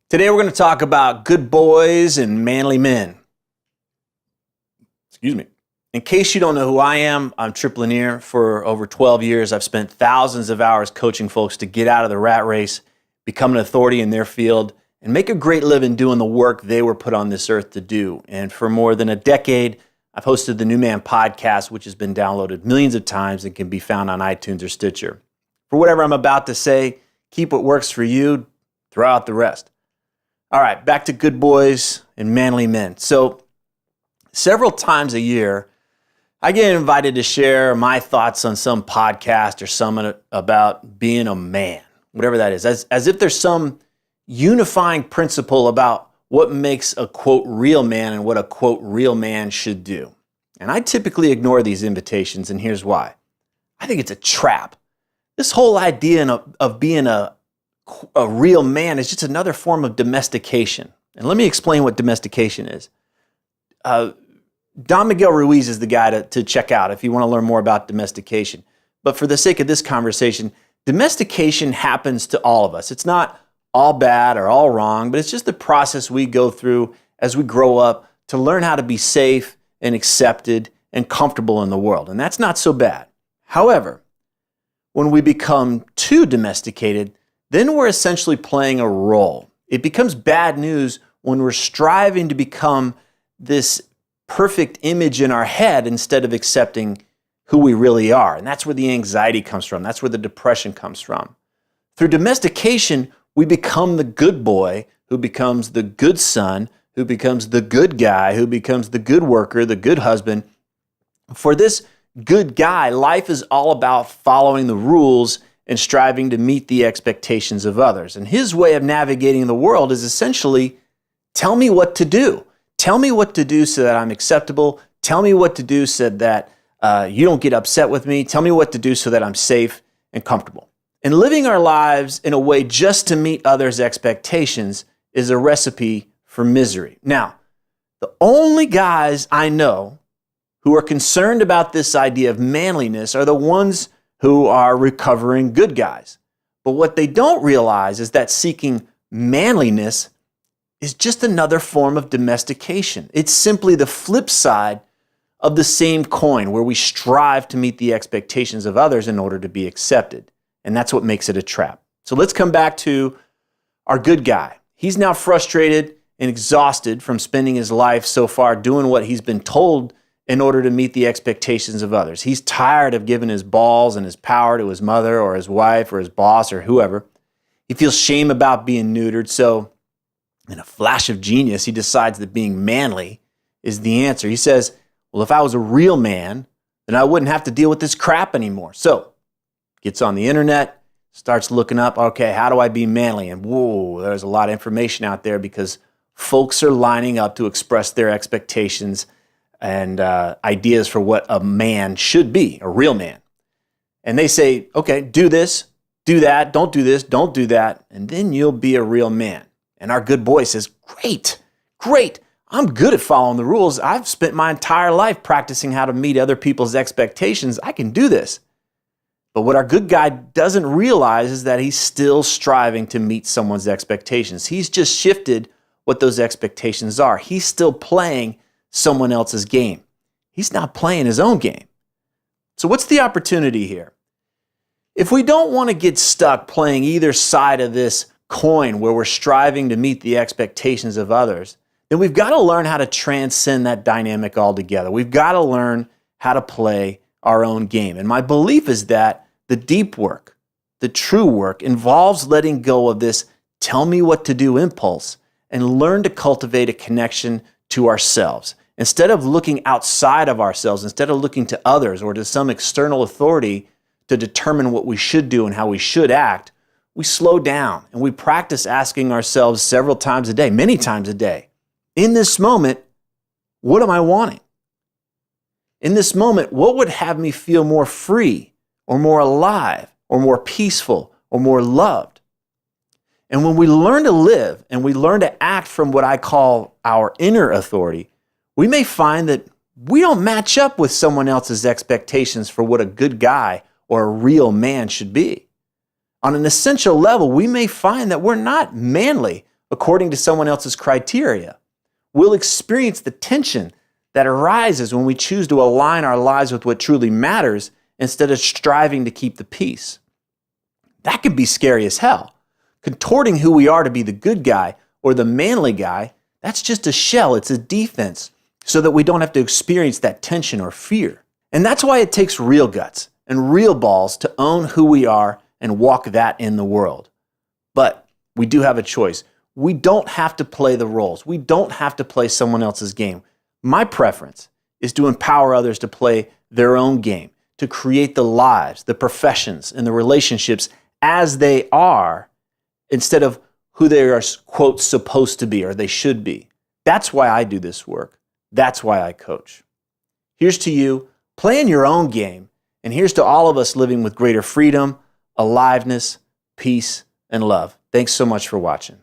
Today we're going to talk about good boys and manly men. Excuse me. In case you don't know who I am, I'm Tripp Lanier. For over 12 years, I've spent thousands of hours coaching folks to get out of the rat race, become an authority in their field, and make a great living doing the work they were put on this earth to do. And for more than a decade, I've hosted the New Man podcast, which has been downloaded millions of times and can be found on iTunes or Stitcher. For whatever I'm about to say, keep what works for you, throw out the rest. All right, back to good boys and manly men. So several times a year, I get invited to share my thoughts on some podcast or summit about being a man, whatever that is, as if there's some unifying principle about what makes a, quote, real man and what a, quote, real man should do. And I typically ignore these invitations, and here's why. I think it's a trap. This whole idea of being a real man is just another form of domestication. And let me explain what domestication is. Miguel Ruiz is the guy to check out if you want to learn more about domestication. But for the sake of this conversation, domestication happens to all of us. It's not all bad or all wrong, but it's just the process we go through as we grow up to learn how to be safe and accepted and comfortable in the world. And that's not so bad. However, when we become too domesticated, then we're essentially playing a role. It becomes bad news when we're striving to become this perfect image in our head instead of accepting who we really are. And that's where the anxiety comes from. That's where the depression comes from. Through domestication, we become the good boy who becomes the good son, who becomes the good guy, who becomes the good worker, the good husband. For this good guy, life is all about following the rules and striving to meet the expectations of others. And his way of navigating the world is essentially, tell me what to do. Tell me what to do so that I'm acceptable. Tell me what to do so that you don't get upset with me. Tell me what to do so that I'm safe and comfortable. And living our lives in a way just to meet others' expectations is a recipe for misery. Now, the only guys I know who are concerned about this idea of manliness are the ones who are recovering good guys. But what they don't realize is that seeking manliness is just another form of domestication. It's simply the flip side of the same coin where we strive to meet the expectations of others in order to be accepted. And that's what makes it a trap. So let's come back to our good guy. He's now frustrated and exhausted from spending his life so far doing what he's been told in order to meet the expectations of others. He's tired of giving his balls and his power to his mother or his wife or his boss or whoever. He feels shame about being neutered. So in a flash of genius, he decides that being manly is the answer. He says, well, if I was a real man, then I wouldn't have to deal with this crap anymore. So gets on the internet, starts looking up, okay, how do I be manly? And whoa, there's a lot of information out there because folks are lining up to express their expectations and ideas for what a man should be, a real man. And they say, okay, do this, do that, don't do this, don't do that, and then you'll be a real man. And our good boy says, great, I'm good at following the rules. I've spent my entire life practicing how to meet other people's expectations. I can do this. But what our good guy doesn't realize is that he's still striving to meet someone's expectations. He's just shifted what those expectations are. He's still playing someone else's game. He's not playing his own game. So what's the opportunity here? If we don't want to get stuck playing either side of this coin where we're striving to meet the expectations of others, then we've got to learn how to transcend that dynamic altogether. We've got to learn how to play our own game. And my belief is that the deep work, the true work, involves letting go of this tell me what to do impulse and learn to cultivate a connection to ourselves. Instead of looking outside of ourselves, instead of looking to others or to some external authority to determine what we should do and how we should act, we slow down and we practice asking ourselves several times a day, many times a day, in this moment, what am I wanting? In this moment, what would have me feel more free or more alive or more peaceful or more loved? And when we learn to live and we learn to act from what I call our inner authority, we may find that we don't match up with someone else's expectations for what a good guy or a real man should be. On an essential level, we may find that we're not manly according to someone else's criteria. We'll experience the tension that arises when we choose to align our lives with what truly matters instead of striving to keep the peace. That can be scary as hell. Contorting who we are to be the good guy or the manly guy, that's just a shell, it's a defense, so that we don't have to experience that tension or fear. And that's why it takes real guts and real balls to own who we are and walk that in the world. But we do have a choice. We don't have to play the roles. We don't have to play someone else's game. My preference is to empower others to play their own game, to create the lives, the professions, and the relationships as they are instead of who they are, quote, supposed to be or they should be. That's why I do this work. That's why I coach. Here's to you, playing your own game, and here's to all of us living with greater freedom, aliveness, peace, and love. Thanks so much for watching.